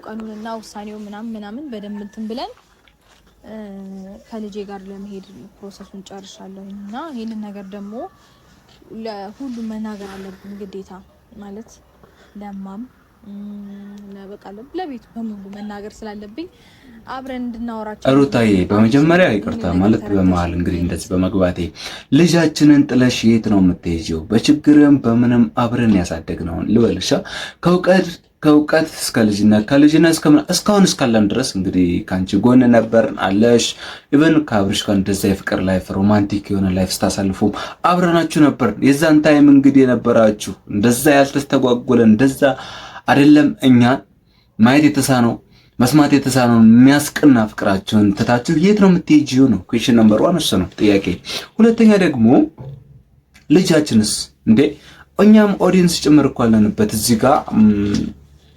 ቀኑንና ውሳኔው ምናምን በደንብ እንትን ብለን ከልጄ ጋር ለመሄድ ፕሮሰሱን ጨርሻለሁና ይሄንን ነገር ደግሞ ለሁሉም መናገር አለብኝ ግዴታ ማለት ለማም ለበቃለም ለቤቱ በሙሉ መናገር ስላለብኝ አብረን እንድናወራቸው። ሩታዬ በመጀመሪያ ይቅርታ ማለት በመሃል እንግዲህ እንደዚህ በመግባቴ ልጃችንን ጥለሽ የት ነው የምትሄጂው? በችግርም በምንም አብረን ያሳደግነውን ልበልሻ ከእውቀት እስከ ልጅነት ከልጅነት እስካሁን እስካለን ድረስ እንግዲህ ካንቺ ጎን ነበር አለሽ። ኢቨን ከአብርሽ ጋር እንደዛ የፍቅር ላይፍ ሮማንቲክ የሆነ ላይፍ ስታሳልፉ አብረናችሁ ነበር። የዛን ታይም እንግዲህ የነበራችሁ እንደዛ ያልተስተጓጎለ እንደዛ አይደለም እኛን ማየት የተሳነው መስማት የተሳነው የሚያስቀና ፍቅራችሁን ትታችሁ የት ነው የምትሄጂው ነው ኩዌሽን ነምበር 1 እሱ ነው ጥያቄ። ሁለተኛ ደግሞ ልጃችንስ እንዴ እኛም ኦዲየንስ ጭምር እኮ አለንበት እዚህ ጋር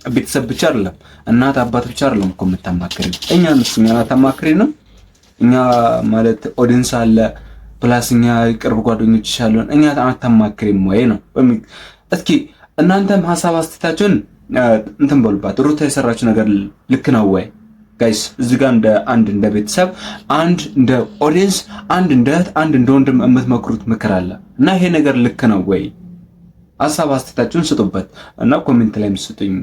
ቤተሰብ ብቻ አይደለም እናት አባት ብቻ አይደለም እኮ የምታማክሪ እኛን አታማክሪንም? እኛ ማለት ኦዲየንስ አለ ፕላስ እኛ ቅርብ ጓደኞች አሉን እኛ አታማክሪም ወይ ነው? እስኪ እናንተም ሐሳብ አስተያየታችሁን እንትን በሉባት። ሩታ የሰራችው ነገር ልክ ነው ወይ ጋይስ? እዚህ ጋር እንደ ቤተሰብ አንድ እንደ ኦዲየንስ አንድ እንደ እህት አንድ እንደ ወንድም የምትመክሩት ምክር አለ እና ይሄ ነገር ልክ ነው ወይ? ሐሳብ አስተያየታችሁን ስጡበት እና ኮሜንት ላይ ስጡኝ።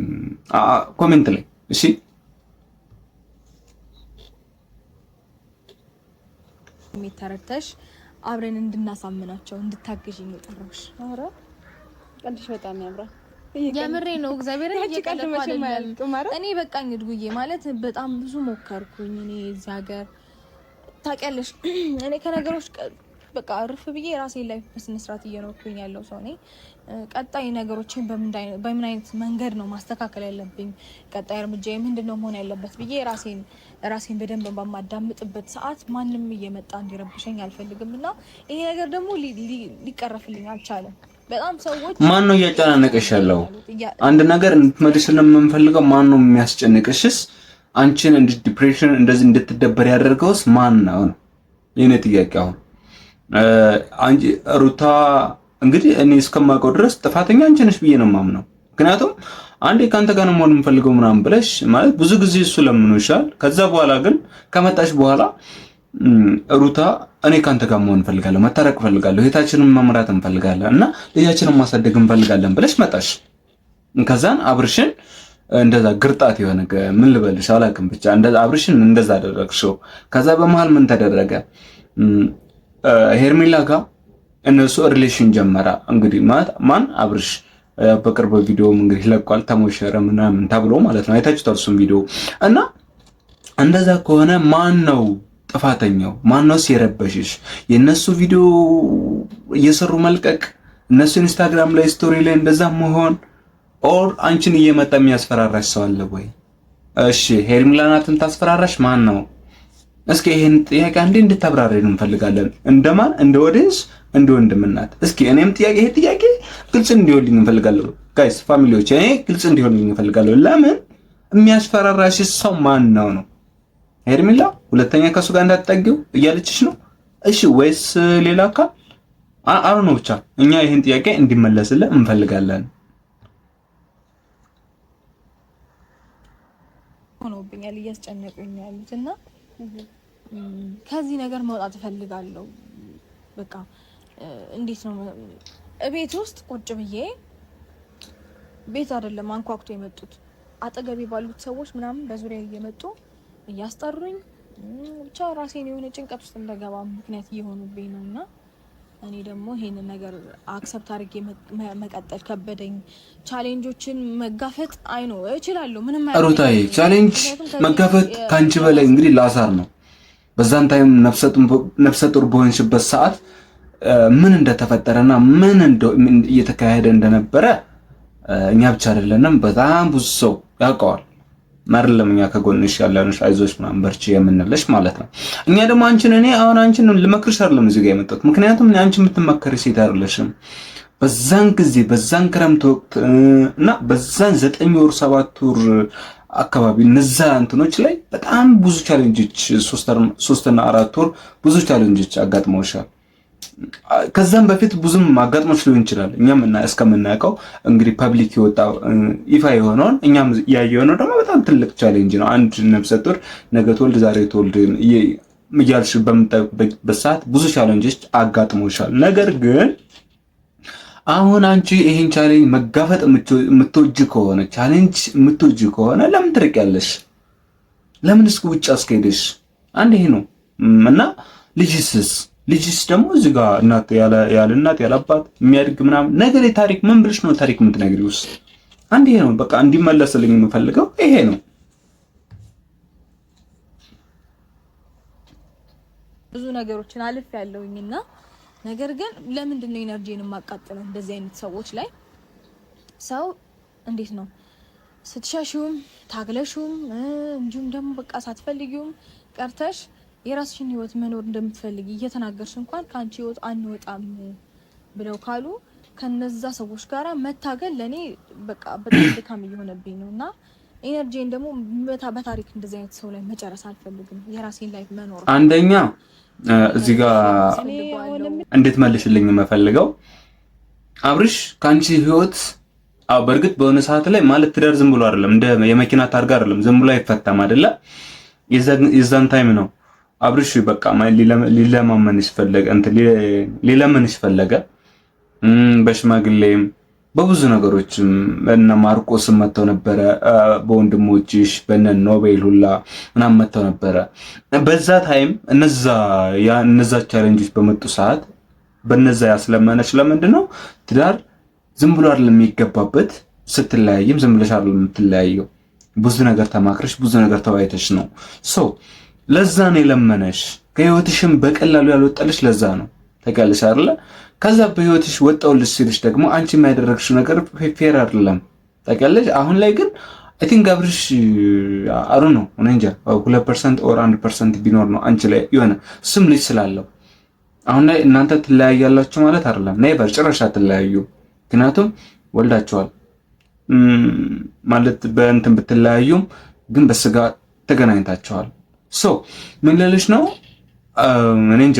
ኮሜንት ላይ እሺ። የሚተረተሽ አብረን እንድናሳምናቸው እንድታገዥኝ የጠራሽ። ኧረ ቀልድሽ በጣም ያምራል። የምሬ ነው። እግዚአብሔር እየቀለድኩ አይደለም። እኔ በቃኝ እድጉዬ ማለት በጣም ብዙ ሞከርኩኝ። እኔ እዚህ ሀገር ታውቂያለሽ፣ እኔ ከነገሮች በቃ አርፍ ብዬ ራሴን ላይ በስነ ስርዓት እየኖርኩኝ ያለው ሰው ነኝ። ቀጣይ ነገሮችን በምን አይነት መንገድ ነው ማስተካከል ያለብኝ፣ ቀጣይ እርምጃዬ ምንድነው መሆን ያለበት ብዬ ራሴን በደንብ በማዳምጥበት ሰዓት ማንም እየመጣ እንዲረብሸኝ አልፈልግምና ይሄ ነገር ደግሞ ሊቀረፍልኝ አልቻለም። በጣም ሰዎች ማን ነው እያጨናነቀሽ ያለው? አንድ ነገር እንድትመልስልን የምንፈልገው ማን ነው የሚያስጨንቅሽስ? አንቺን እንደ ዲፕሬሽን እንደዚህ እንድትደበር ያደርገውስ ማን ነው? የኔ ጥያቄ አሁን አንቺ ሩታ እንግዲህ እኔ እስከማውቀው ድረስ ጥፋተኛ አንቺ ነሽ ብዬ ነው የማምነው። ምክንያቱም አንዴ ካንተ ጋር ነው መሆን የምፈልገው ምናምን ብለሽ ማለት ብዙ ጊዜ እሱ ለምኖሻል። ከዛ በኋላ ግን ከመጣሽ በኋላ ሩታ እኔ ካንተ ጋር መሆን እንፈልጋለሁ፣ መታረቅ እንፈልጋለሁ፣ ህይወታችንን መምራት እንፈልጋለን እና ልጃችንን ማሳደግ እንፈልጋለን ብለሽ መጣሽ። ከዛን አብርሽን እንደዛ ግርጣት የሆነ ምን ልበልሽ አላውቅም፣ ብቻ እንደዛ አብርሽን እንደዛ አደረግሽው። ከዛ በመሃል ምን ተደረገ? ሄርሜላ ጋር እነሱ ሪሌሽን ጀመራ። እንግዲህ ማን አብርሽ በቅርብ ቪዲዮም እንግዲህ ለቋል፣ ተሞሸረ ምናምን ተብሎ ማለት ነው። አይታችሁታል እሱም ቪዲዮ እና እንደዛ ከሆነ ማን ነው ጥፋተኛው? ማን ነው ሲረበሽሽ? የነሱ ቪዲዮ እየሰሩ መልቀቅ፣ እነሱ ኢንስታግራም ላይ ስቶሪ ላይ እንደዛ መሆን፣ ኦር አንቺን እየመጣ የሚያስፈራራሽ ሰው አለ ወይ? እሺ ሄርሜላ ናትን ታስፈራራሽ? ማን ነው? እስኪ ይሄን ጥያቄ አንዴ እንድታብራሪልን እንፈልጋለን። እንደማን እንደ ኦዲየንስ እንደ ወንድምናት። እስኪ እኔም ጥያቄ ይሄ ጥያቄ ግልጽ እንዲሆንልኝ እንፈልጋለሁ። ጋይስ ፋሚሊዎች እኔ ግልጽ እንዲሆንልኝ እንፈልጋለሁ። ለምን የሚያስፈራራሽ ሰው ማን ነው? ሄርሜላ ሁለተኛ ከሱ ጋር እንዳትጠጊው እያለችሽ ነው? እሺ ወይስ ሌላ አካል? አሩ ነው። ብቻ እኛ ይሄን ጥያቄ እንዲመለስልን እንፈልጋለን። ሆኖብኛል፣ እያስጨነቁኝ ያሉትና ከዚህ ነገር መውጣት እፈልጋለሁ። በቃ እንዴት ነው እቤት ውስጥ ቁጭ ብዬ ቤት አይደለም አንኳኩቶ የመጡት አጠገቤ ባሉት ሰዎች ምናምን በዙሪያ እየመጡ እያስጠሩኝ ብቻ ራሴን የሆነ ጭንቀት ውስጥ እንደገባ ምክንያት እየሆኑብኝ ነውና እኔ ደግሞ ይሄንን ነገር አክሰፕት አድርጌ መቀጠል ከበደኝ። ቻሌንጆችን መጋፈጥ አይኖ እችላለሁ። ምንም አይደለም ሩታዬ፣ ቻሌንጅ መጋፈጥ ካንቺ በላይ እንግዲህ ላሳር ነው። በዛን ታይም ነፍሰ ጡር በሆንሽበት ሰዓት ምን እንደተፈጠረና ምን እየተካሄደ እንደነበረ እኛ ብቻ አይደለንም በጣም ብዙ ሰው ያውቀዋል። ማርለም እኛ ከጎንሽ ያለንሽ አይዞሽ ምናምን በርቺ የምንልሽ ማለት ነው። እኛ ደግሞ አንቺን ልመክርሽ አይደለም እዚህ ጋር የመጣሁት፣ ምክንያቱም አንቺ የምትመከሪ ሴት አይደለሽም። በዛን ጊዜ በዛን ክረምት ወቅት እና በዛን 9 ወር 7 ወር አካባቢ እነዛ እንትኖች ላይ በጣም ብዙ ቻሌንጆች 3 እና 4 ወር ብዙ ቻሌንጆች አጋጥመውሻል። ከዛም በፊት ብዙም አጋጥሞች ሊሆን ይችላል። እኛም እስከምናውቀው እንግዲህ ፐብሊክ የወጣው ይፋ የሆነውን እኛም ያየነው ደግሞ በጣም ትልቅ ቻሌንጅ ነው። አንድ ነፍሰ ጡር ነገ ትወልድ ዛሬ ትወልድ እያልሽ በምጠብቅበት ሰዓት ብዙ ቻሌንጆች አጋጥሞሻል። ነገር ግን አሁን አንቺ ይሄን ቻሌንጅ መጋፈጥ የምትወጂ ከሆነ ለምን ትርቂያለሽ? ለምን እስከ ውጭ አስከሄደሽ? አንድ ይሄ ነው እና ልጅስ ደግሞ እዚህ ጋር እናት ያለ እናት ያለ አባት የሚያድግ ምናምን ነገር ታሪክ ምን ብለሽ ነው ታሪክ የምትነግሪው? ውስጥ አንድ ይሄ ነው በቃ እንዲመለስልኝ የምፈልገው ይሄ ነው። ብዙ ነገሮችን አልፍ ያለውኝና ነገር ግን ለምንድን ነው ኢነርጂን የማቃጥለው እንደዚህ አይነት ሰዎች ላይ? ሰው እንዴት ነው ስትሻሹም ታግለሹም እንጂም ደግሞ በቃ ሳትፈልጊውም ቀርተሽ የራስሽን ህይወት መኖር እንደምትፈልጊ እየተናገርሽ እንኳን ካንቺ ህይወት አንወጣም ብለው ካሉ ከነዛ ሰዎች ጋራ መታገል ለኔ በቃ በጣም ድካም እየሆነብኝ ነውና ኢነርጂን ደግሞ በታሪክ እንደዚህ አይነት ሰው ላይ መጨረስ አልፈልግም። የራሴን ላይፍ መኖር አንደኛ እዚህ ጋር እንዴት መልሽልኝ የምፈልገው አብርሽ ካንቺ ህይወት በእርግጥ በሆነ ሰዓት ላይ ማለት ትዳር ዝም ብሎ አይደለም፣ እንደ የመኪና ታርጋ አይደለም፣ ዝም ብሎ አይፈታም አይደለ? የዛን ታይም ነው አብርሽ በቃ ሊለማመንሽ ፈለገ ሊለምንሽ ፈለገ። በሽማግሌም በብዙ ነገሮችም እና ማርቆስም መተው ነበረ፣ በወንድሞችሽ በነ ኖቤል ሁላ ምናምን መተው ነበረ። በዛ ታይም እነዛ ቻሌንጆች በመጡ ሰዓት በነዛ ያስለመነች ለምንድን ነው ትዳር ዝም ብሎ አይደለም የሚገባበት። ስትለያይም ዝም ብለሽ አይደለም የምትለያየው፣ ብዙ ነገር ተማክረሽ ብዙ ነገር ተወያይተሽ ነው። ለዛ ነው የለመነሽ። ከህይወትሽም በቀላሉ ያልወጣልሽ ለዛ ነው። ታውቂያለሽ አይደለ? ከዛ በህይወትሽ ወጣውልሽ ሲልሽ ደግሞ አንቺ የማያደረግሽው ነገር ፌር አይደለም። ታውቂያለሽ። አሁን ላይ ግን አይ ቲንክ አብርሽ አሩ ነው እኔ እንጃ 2% ኦር 1% ቢኖር ነው አንቺ ላይ የሆነ ስም ልጅ ስላለው አሁን ላይ እናንተ ትለያያላችሁ ማለት አይደለም። ኔቨር ጭራሽ አትለያዩ። ምክንያቱም ወልዳችኋል ማለት በእንትን ብትለያዩም ግን በስጋ ተገናኝታችኋል። ምን ልልሽ ነው እኔ እንጃ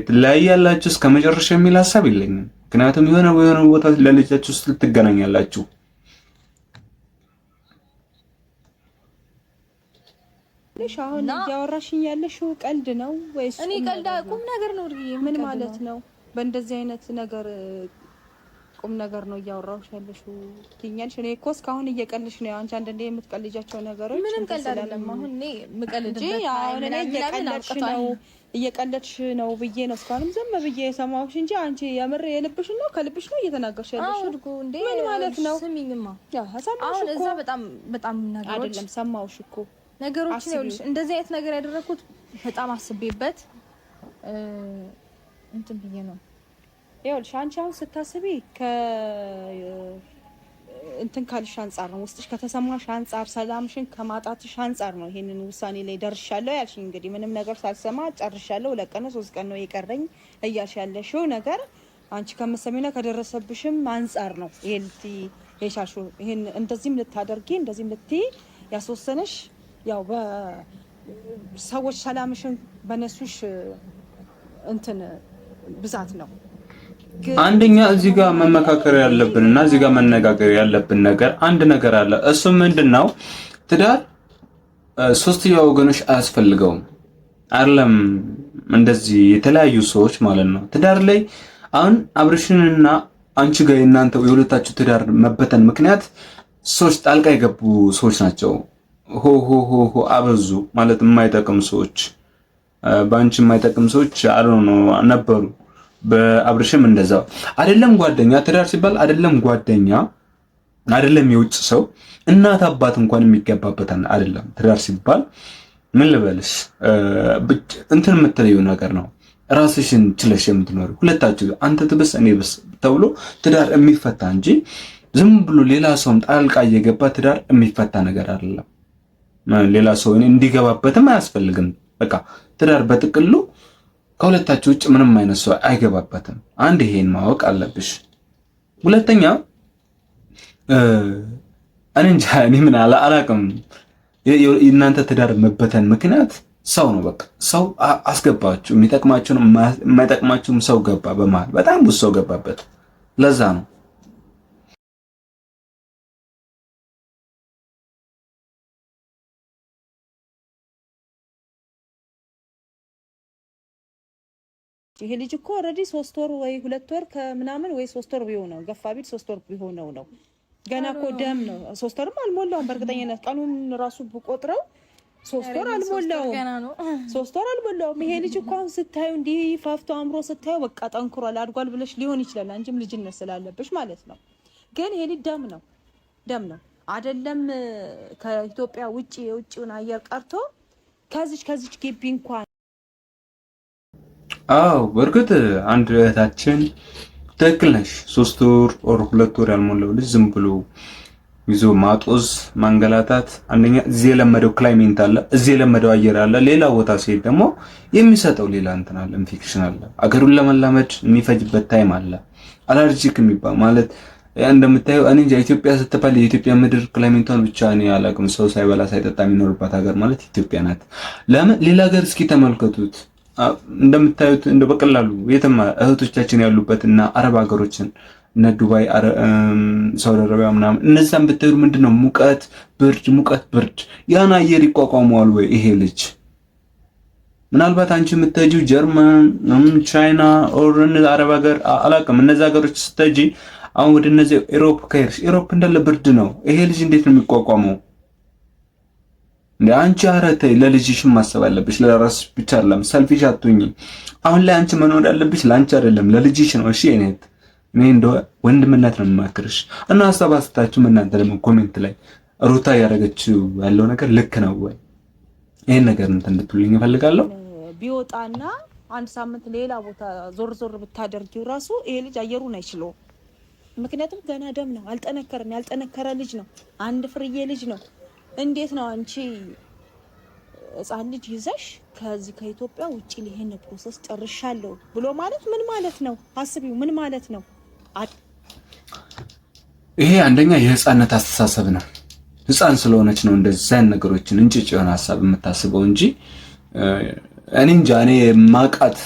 ትለያያላችሁ እስከ መጨረሻ የሚል ሀሳብ የለኝም። ምክንያቱም የሆነ ቦታ ለልጃችሁ ውስጥ ትገናኛላችሁ። አሁን እያወራሽኝ ያለሽው ቀልድ ነው ወይስ? እኔ ቀልድ ቁም ነገር ነው። ምን ማለት ነው? በእንደዚህ አይነት ነገር ቁም ነገር ነው እያወራሁሽ ያለሽው ትኛለሽ። እኔ እኮ እስካሁን እየቀልሽ ነው። አንቺ አንዴ የምትቀልጃቸው ነገሮች ምንም ቀልድ አይደለም። አሁን እኔ የምቀልድበት አሁን እኔ እየቀለድሽ ነው ብዬ ነው እስካሁንም ዝም ብዬ የሰማሁሽ እንጂ አንቺ የምር የልብሽ ነው ከልብሽ ነው እየተናገርሽ ያለሽ። ምን ማለት ነው? ስሚኝማ ሰማሁሽ እኮ በጣም ነገሮች አይደለም ሰማሁሽ እኮ ነገሮች ነው። እንደዚህ አይነት ነገር ያደረኩት በጣም አስቤበት እንትን ብዬ ነው። ይኸውልሽ አንቺ አሁን ስታስቢ እንትን ካልሽ አንጻር ነው፣ ውስጥሽ ከተሰማሽ አንጻር፣ ሰላምሽን ከማጣትሽ አንጻር ነው ይሄንን ውሳኔ ላይ ደርሻለሁ ያልሽኝ። እንግዲህ ምንም ነገር ሳልሰማ ጨርሻለሁ፣ 2 ቀን 3 ቀን ነው የቀረኝ እያልሽ ያለሽው ነገር አንቺ ከምትሰሚና ከደረሰብሽም አንጻር ነው ይሄን እንደዚህም ልታደርጊ እንደዚህም ልትይ ያስወሰነሽ ያው በሰዎች ሰላምሽን በነሱሽ እንትን ብዛት ነው። አንደኛ እዚህ ጋር መመካከር ያለብንና እዚህ ጋር መነጋገር ያለብን ነገር አንድ ነገር አለ። እሱ ምንድነው? ትዳር ሶስተኛ ወገኖች አያስፈልገውም አይደለም። እንደዚህ የተለያዩ ሰዎች ማለት ነው ትዳር ላይ አሁን አብርሽንና አንቺ ጋር እናንተ የሁለታችሁ ትዳር መበተን ምክንያት ሰዎች ጣልቃ የገቡ ሰዎች ናቸው። ሆ አበዙ ማለት የማይጠቅም ሰዎች፣ በአንቺ የማይጠቅም ሰዎች ነበሩ። በአብርሽም እንደዛው አይደለም። ጓደኛ ትዳር ሲባል አይደለም ጓደኛ አይደለም የውጭ ሰው እናት አባት እንኳን የሚገባበት አይደለም። ትዳር ሲባል ምን ልበልሽ እንትን የምትለየው ነገር ነው። ራስሽን ችለሽ የምትኖር ሁለታችሁ አንተ ትብስ እኔ ብስ ተብሎ ትዳር የሚፈታ እንጂ ዝም ብሎ ሌላ ሰውም ጣልቃ እየገባ ትዳር የሚፈታ ነገር አይደለም። ሌላ ሰው እንዲገባበትም አያስፈልግም። በቃ ትዳር በጥቅሉ ከሁለታችሁ ውጭ ምንም አይነት ሰው አይገባበትም። አንድ ይሄን ማወቅ አለብሽ። ሁለተኛ እኔ እንጃ እኔ ምን አላቅም የእናንተ ትዳር መበተን ምክንያት ሰው ነው በቃ ሰው አስገባችሁ። የሚጠቅማችሁም የማይጠቅማችሁም ሰው ገባ በመሃል በጣም ብዙ ሰው ገባበት። ለዛ ነው ይሄ ልጅ እኮ ኦልሬዲ 3 ወር ወይ 2 ወር ከምናምን ወይ 3 ወር ቢሆነው ገፋ ቢል 3 ወር ቢሆነው ነው። ገና እኮ ደም ነው። 3 ወርም አልሞላውም በእርግጠኝነት ቀኑን ራሱ ብቆጥረው 3 ወር አልሞላውም። 3 ወር አልሞላውም። ይሄ ልጅ እኮ አሁን ስታዩ እንዲህ ፋፍቶ አምሮ ስታዩ በቃ ጠንክሯል አድጓል ብለሽ ሊሆን ይችላል አንቺም ልጅነት ስላለብሽ ማለት ነው። ግን ይሄ ልጅ ደም ነው አይደለም። ከኢትዮጵያ ውጪ የውጪውን አየር ቀርቶ ከዚች ግቢ እንኳን አዎ በእርግጥ አንድ እህታችን ትክክል ነሽ። 3 ወር ኦር 2 ወር ያልሞላው ልጅ ዝም ብሎ ይዞ ማጦዝ ማንገላታት፣ አንደኛ እዚህ የለመደው ክላይሜት አለ፣ እዚህ የለመደው አየር አለ። ሌላ ቦታ ሲሄድ ደግሞ የሚሰጠው ሌላ እንትን አለ፣ ኢንፌክሽን አለ። አገሩን ለመላመድ የሚፈጅበት ታይም አለ። አለርጂክ የሚባል ማለት እንደምታየው እኔ እንጃ ኢትዮጵያ ስትባል የኢትዮጵያ ምድር ክላይሜቷን ብቻ እኔ አላውቅም። ሰው ሳይበላ ሳይጠጣ የሚኖርባት ሀገር ማለት ኢትዮጵያ ናት። ለምን ሌላ ሀገር እስኪ ተመልከቱት። እንደምታዩት እንደ በቀላሉ የትም እህቶቻችን ያሉበት እና አረብ ሀገሮችን እነ ዱባይ፣ ሳውዲ አረቢያ ምናምን እነዛን ብትሄዱ ምንድነው ሙቀት ብርድ ያን አየር ይቋቋመዋል ወይ ይሄ ልጅ? ምናልባት አንቺ የምትሄጂው ጀርመን፣ ቻይና ኦር አረብ ሀገር አላውቅም። እነዛ ሀገሮች ስትሄጂ አሁን ወደ እነዚህ ኢሮፕ ከሄድሽ ኢሮፕ እንዳለ ብርድ ነው። ይሄ ልጅ እንዴት ነው የሚቋቋመው? እንደ አንቺ አረተይ ለልጅሽም ማሰብ አለብሽ። ለራስሽ ብቻ አይደለም፣ ሰልፊሽ አትሁኚ። አሁን ላይ አንቺ መኖር ያለብሽ ለአንቺ አይደለም ለልጅሽ ነው። እሺ እኔ እንደው ወንድምነት ነው የማክርሽ እና ሀሳብ አስተያየታችሁ እናንተ ደግሞ ኮሜንት ላይ ሩታ ያደረገችው ያለው ነገር ልክ ነው ወይ? ይሄን ነገር እንትን እንድትሉኝ እፈልጋለሁ። ቢወጣና አንድ ሳምንት ሌላ ቦታ ዞር ብታደርጊው ራሱ ይሄ ልጅ አየሩን አይችለውም። ምክንያቱም ገና ደም ነው፣ አልጠነከረም። ያልጠነከረ ልጅ ነው፣ አንድ ፍርዬ ልጅ ነው። እንዴት ነው አንቺ ሕፃን ልጅ ይዘሽ ከዚህ ከኢትዮጵያ ውጪ ለይሄን ፕሮሰስ ጨርሻለሁ ብሎ ማለት ምን ማለት ነው? አስቢው፣ ምን ማለት ነው? ይሄ አንደኛ የህፃነት አስተሳሰብ ነው። ህፃን ስለሆነች ነው እንደዚህ አይነት ነገሮችን እንጭጭ የሆነ ሀሳብ የምታስበው እንጂ እኔ እንጃ። እኔ ማቃት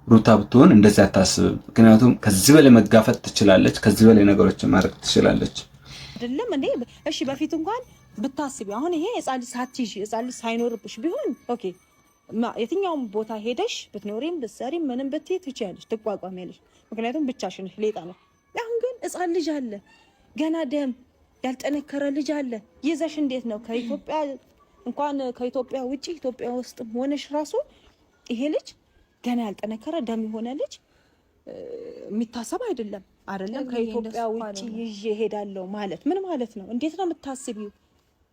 ሩታ ብትሆን እንደዚህ አታስብም። ምክንያቱም ከዚህ በላይ መጋፈጥ ትችላለች፣ ከዚህ በላይ ነገሮችን ማድረግ ትችላለች። አይደለም እንዴ? እሺ በፊት እንኳን ብታስቢ አሁን ይሄ ሕፃን ልጅ ሳትይዥ ሕፃን ልጅ ሳይኖርብሽ ቢሆን ኦኬ፣ የትኛውም ቦታ ሄደሽ ብትኖሪም ብትሰሪም ምንም ብትይ ትችያለሽ፣ ትቋቋሚያለሽ። ምክንያቱም ብቻሽን ሌጣ ነው። አሁን ግን ሕፃን ልጅ አለ፣ ገና ደም ያልጠነከረ ልጅ አለ። ይዘሽ እንዴት ነው ከኢትዮጵያ እንኳን ከኢትዮጵያ ውጪ ኢትዮጵያ ውስጥ ሆነሽ ራሱ ይሄ ልጅ ገና ያልጠነከረ ደም የሆነ ልጅ የሚታሰብ አይደለም። ከኢትዮጵያ ውጪ ይዤ ሄዳለሁ ማለት ምን ማለት ነው? እንዴት ነው የምታስቢው?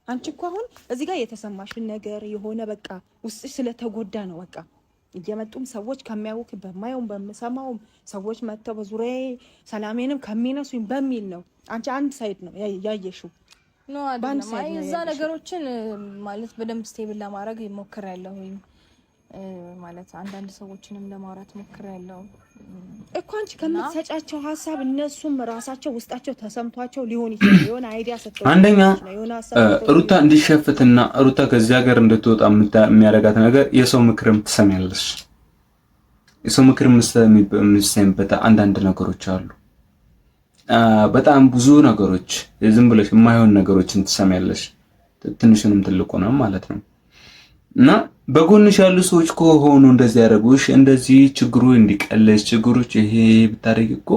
አንቺ እኮ አሁን እዚህ ጋር የተሰማሽን ነገር የሆነ በቃ ውስጥሽ ስለተጎዳ ነው። በቃ እየመጡም ሰዎች ከሚያውቅ በማየውም በምሰማውም ሰዎች መጥተው በዙሪያዬ ሰላሜንም ከሚነሱኝ በሚል ነው። አንቺ አንድ ሳይድ ነው ያየሽው ነው አይደለም? አይ እዛ ነገሮችን ማለት በደንብ ስቴብል ለማድረግ ሞክሬያለሁኝ። ማለት አንዳንድ ሰዎችንም ለማውራት ሞክሬያለሁ እኮ አንቺ ከምትሰጫቸው ሀሳብ እነሱም ራሳቸው ውስጣቸው ተሰምቷቸው ሊሆን ይችላል። የሆነ አይዲያ ሰጥተው አንደኛ ሩታ እንዲሸፍትና ሩታ ከዚህ ሀገር እንድትወጣ የሚያደርጋት ነገር የሰው ምክርም ትሰሚያለሽ። የሰው ምክርም የምትሰሚበት አንዳንድ ነገሮች አሉ። በጣም ብዙ ነገሮች ዝም ብለሽ የማይሆን ነገሮችን ትሰሚያለሽ። ትንሽንም ትልቁንም ማለት ነው። እና በጎንሽ ያሉ ሰዎች ከሆኑ እንደዚህ ያደርጉሽ እንደዚህ ችግሩ እንዲቀለሽ ችግሮች ይሄ ብታረጊ እኮ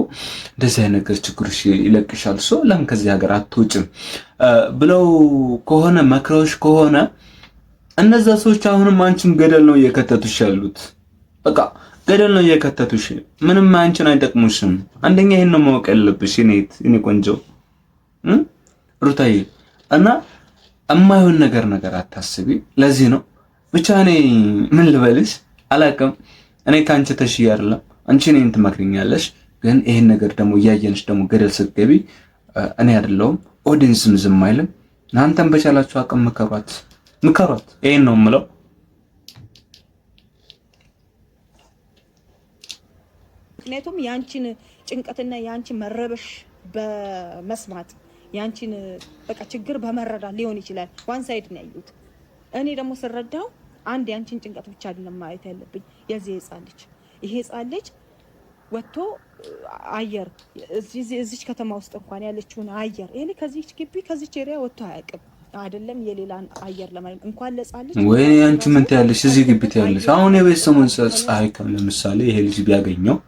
እንደዚህ አይነት ነገር ችግሮች ይለቅሻል ሰው ለምን ከዚህ ሀገር አትወጭም ብለው ከሆነ መክረውሽ ከሆነ እነዛ ሰዎች አሁንም አንቺን ገደል ነው እየከተቱሽ ያሉት። በቃ ገደል ነው እየከተቱሽ፣ ምንም አንቺን አይጠቅሙሽም። አንደኛ ይሄን ነው ማወቅ ያለብሽ እኔ ቆንጆ ሩታዬ። እና የማይሆን ነገር አታስቢ። ለዚህ ነው ብቻ እኔ ምን ልበልሽ አላውቅም። እኔ ካንቺ ተሽዬ አይደለም አንቺ እኔን ትመክሪኛለሽ፣ ግን ይሄን ነገር ደግሞ እያየንሽ ደግሞ ገደል ስትገቢ እኔ አይደለሁም ኦዲየንስም ዝም አይልም። እናንተም በቻላችሁ አቅም ምከሯት። ይሄን ነው የምለው። ምክንያቱም ያንቺን ጭንቀትና ያንቺን መረበሽ በመስማት ያንቺን በቃ ችግር በመረዳት ሊሆን ይችላል። ዋን ሳይድ ነው ያዩት። እኔ ደግሞ ስረዳው አንድ ያንቺን ጭንቀት ብቻ አይደለም ማየት ያለብኝ የዚህ ህፃን ልጅ ይሄ ህፃን ልጅ ወጥቶ አየር እዚች ከተማ ውስጥ እንኳን ያለችውን አየር እኔ ከዚች ግቢ ከዚች ኤሪያ ወጥቶ አያውቅም አይደለም የሌላን አየር ለማየት እንኳን ለህፃን ልጅ ወይ አንቺ ምን ትያለሽ እዚህ ግቢ ትያለሽ አሁን የቤተሰቡን ፀሐይ ለምሳሌ ይሄ ልጅ ቢያገኘው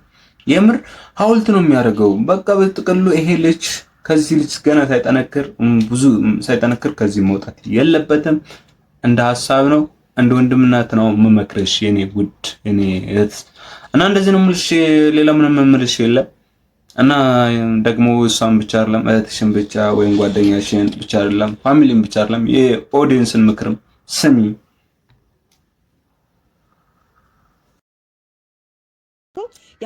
የምር ሐውልት ነው የሚያደርገው በቃ በጥቅሉ ይሄ ልጅ ከዚህ ልጅ ገና ሳይጠነክር ከዚህ መውጣት የለበትም እንደ ሐሳብ ነው እንደ ወንድምናት ነው መመክረሽ የኔ ውድ የኔ እህት እና እንደዚህ ነው የምልሽ ሌላ ምንም የምልሽ የለም እና ደግሞ እሷን ብቻ አይደለም እህትሽን ብቻ ወይም ጓደኛሽን ብቻ አይደለም ፋሚሊን ብቻ አይደለም የኦዲየንስን ምክርም ስሚ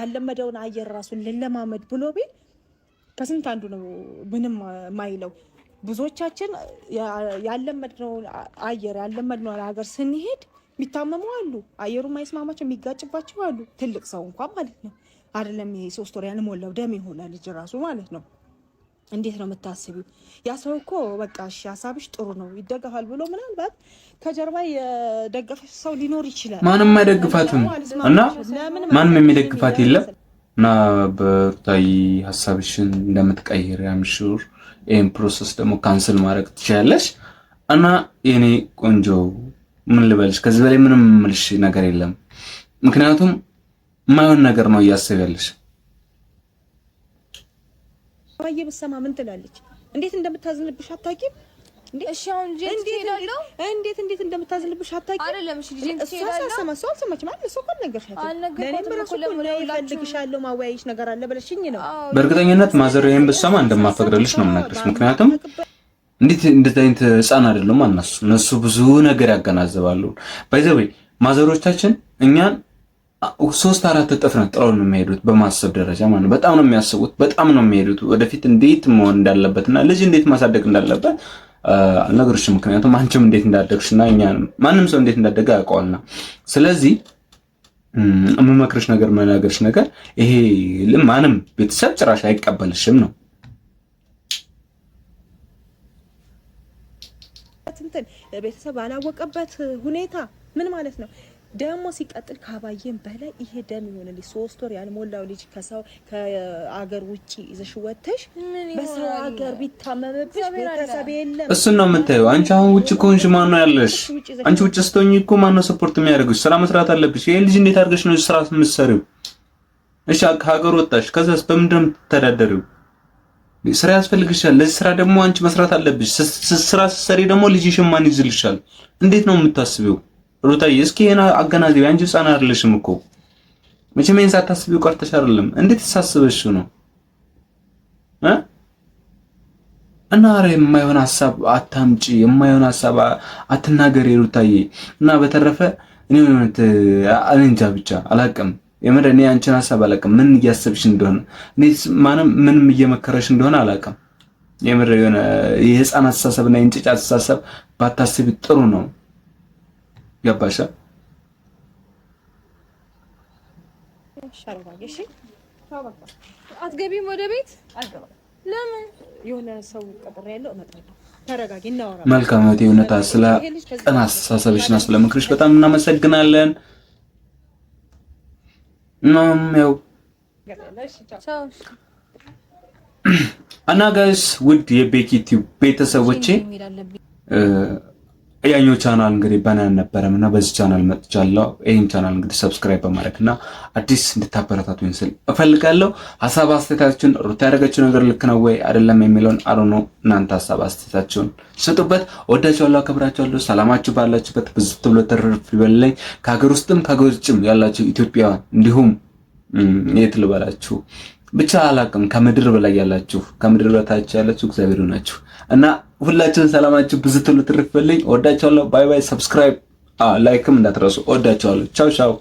ያለመደውን አየር ራሱን ለለማመድ ብሎ ቢል ከስንት አንዱ ነው ምንም ማይለው ብዙዎቻችን ያለመድነው አየር ያለመድነው ሀገር ስንሄድ የሚታመሙ አሉ አየሩ ማይስማማቸው የሚጋጭባቸው አሉ ትልቅ ሰው እንኳን ማለት ነው አይደለም ይሄ 3 ወር ያልሞላው ደም ይሆናል ልጅ ራሱ ማለት ነው እንዴት ነው የምታስቢው ያ ሰው እኮ በቃ እሺ ሐሳብሽ ጥሩ ነው ይደገፋል ብሎ ምናልባት ከጀርባ የደገፈሽ ሰው ሊኖር ይችላል ማንም አይደግፋትም እና ማንም የሚደግፋት የለም እና በሩታዬ ሐሳብሽን እንደምትቀይር ያምሹር ይሄን ፕሮሰስ ደግሞ ካንሰል ማድረግ ትችያለሽ እና የኔ ቆንጆ ምን ልበልሽ ከዚህ በላይ ምንም ምልሽ ነገር የለም ምክንያቱም ማይሆን ነገር ነው እያሰብያለሽ ባየ በሰማ ምን ትላለች እንዴት እንደምታዝንብሽ አታውቂም እንዴ እሺ አሁን ጄት ይላልው እንዴት እንደምታዝንብሽ አታውቂም አይደለም እሺ ጄት ይላልው ሰው ሰማች ማለት ሰው እኮ ነገርሻት ለኔም ራሱ ለፈልግሻለሁ ማወያይሽ ነገር አለ ብለሽኝ ነው በእርግጠኝነት ማዘር ይሄን በሰማ እንደማፈቅርልሽ ነው የምነግርሽ ምክንያቱም እንዴት እንደዚህ አይነት ህፃን አይደለም እነሱ ብዙ ነገር ያገናዘባሉ ባይዘው ማዘሮቻችን እኛን 3-4 እጥፍ ነው ጥለው ነው የሚሄዱት በማሰብ ደረጃ ማለት በጣም ነው የሚያስቡት በጣም ነው የሚሄዱት ወደፊት እንዴት መሆን እንዳለበትና ልጅ እንዴት ማሳደግ እንዳለበት አልነገርሽም ምክንያቱም አንቺም እንዴት እንዳደግሽና እኛንም ማንም ሰው እንዴት እንዳደገ ያውቀዋልና ስለዚህ የምመክርሽ ነገር መናገርሽ ነገር ይሄ ለማንም ቤተሰብ ጭራሽ አይቀበልሽም ነው ቤተሰብ አላወቀበት ሁኔታ ምን ማለት ነው ደሞ ሲቀጥል ካባየን በላይ ይሄ ደም ይሆንልኝ 3 ወር ያልሞላው ልጅ ከአገር ውጪ ይዘሽ ወተሽ በሰው ሀገር ቢታመምብሽ ቤተሰብ የለም እሱ ነው የምታየው አንቺ አሁን ውጪ ኮንሽ ማን ነው ያለሽ አንቺ ውጪ ስትሆኚ እኮ ማን ነው ሰፖርት የሚያደርግሽ ስራ መስራት አለብሽ ይሄ ልጅ እንዴት አድርገሽ ነው ስራ የምትሰሪው እሺ ከሀገር ወጣሽ ከዛስ በምንድን ነው የምትተዳደሪው ስራ ያስፈልግሻል ለዚህ ስራ ደግሞ አንቺ መስራት አለብሽ ስራ ስትሰሪ ደግሞ ልጅሽን ማን ይዝልሻል እንዴት ነው የምታስቢው ሩታዬ እስኪ የና አገናዘብ አንቺ ህፃን አይደለሽም እኮ መቼም ይሄን ሳታስቢው ቀርተሽ አይደለም እንዴት ተሳስበሽ ነው እና አረ የማይሆን ሐሳብ አታምጪ የማይሆን ሐሳብ አትናገሪ ሩታዬ እና በተረፈ እኔ እንጃ ብቻ አላቅም የምረኔ አንቺን ሐሳብ አላቅም ምን እያሰብሽ እንደሆነ እኔ ማንም ምንም እየመከረሽ እንደሆነ አላቅም የምረ የሆነ የህፃን አስተሳሰብና የእንጭጫ አስተሳሰብ ባታስቢ ጥሩ ነው ገባሽ ሻርባሽ አትገቢም ወደ ቤት አልገባም ለምን የሆነ ሰው ቀጥሬ ያለው እመጣለሁ ተረጋጊ እናወራ መልካም ነው የእውነት ስለ ቀና አስተሳሰብሽና ስለ ምክርሽ በጣም እናመሰግናለን ያው እና ጋይስ ውድ የቤኪ ቲዩብ ቤተሰቦቼ ያኛው ቻናል እንግዲህ ባናን ነበረምና በዚህ ቻናል መጥቻለሁ ይሄን ቻናል እንግዲህ ሰብስክራይብ በማድረግና አዲስ እንድታበረታቱኝ ስል እፈልጋለሁ ሐሳብ አስተያየታችሁን ሩታ ያደረገችው ነገር ልክ ነው ወይ አይደለም የሚለውን አሮኖ እናንተ ሐሳብ አስተያየታችሁን ስጡበት ወዳችኋለሁ አከብራችኋለሁ ሰላማችሁ ባላችሁበት ብዝት ብሎ ተረፍ ይበልልኝ ከሀገር ውስጥም ከሀገር ውጭም ያላችሁ ኢትዮጵያውያን እንዲሁም የት ልበላችሁ ብቻ አላቅም ከምድር በላይ ያላችሁ ከምድር በታች ያላችሁ እግዚአብሔር ይሁናችሁ እና ሁላችሁን ሰላማችሁ ብዝት ብሎ ተረፍ ይበልልኝ ወዳችኋለሁ ባይ ባይ ሰብስክራይብ ላይክም እንዳትረሱ ወዳችኋለሁ ቻው ቻው